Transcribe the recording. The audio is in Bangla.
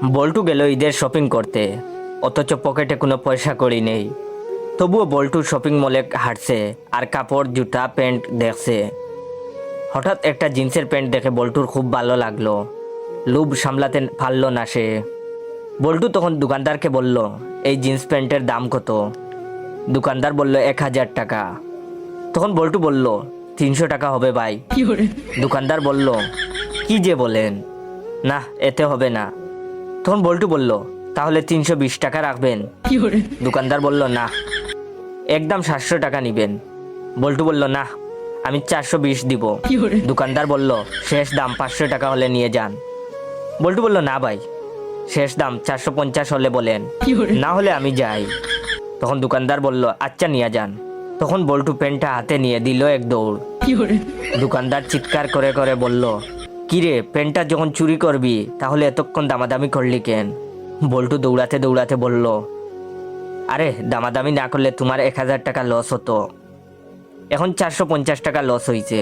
বল্টু গেল ঈদের শপিং করতে, অথচ পকেটে কোনো পয়সা কড়ি নেই। তবুও বল্টু শপিং মলে হাঁটছে আর কাপড় জুতা প্যান্ট দেখছে। হঠাৎ একটা জিন্সের প্যান্ট দেখে বল্টুর খুব ভালো লাগলো। লোভ সামলাতে পারল না সে। বল্টু তখন দোকানদারকে বলল, এই জিন্স প্যান্টের দাম কত? দোকানদার বলল 1000 টাকা। তখন বল্টু বলল, 300 টাকা হবে ভাই। দোকানদার বলল, কি যে বলেন, না এতে হবে না। তখন বল্টু বলল, তাহলে 320 টাকা রাখবেন? দোকানদার বলল, না। একদম 700 টাকা নিবেন? বল্টু বলল, না আমি 420 দিব। দোকানদার বলল, শেষ দাম 500 টাকা হলে নিয়ে যান। বল্টু বলল, না ভাই, শেষ দাম 450 হলে বলেন, না হলে আমি যাই। তখন দোকানদার বলল, আচ্ছা নিয়ে যান। তখন বল্টু প্যান্টটা হাতে নিয়ে দিল এক দৌড়। দোকানদার চিৎকার করে করে বলল, কিরে প্যান্টটা যখন চুরি করবি তাহলে এতক্ষণ দামাদামি করলি কেন? বল্টু দৌড়াতে দৌড়াতে বলল, আরে দামাদামি না করলে তোমার 1000 টাকা লস হতো, এখন 450 টাকা লস হয়েছে।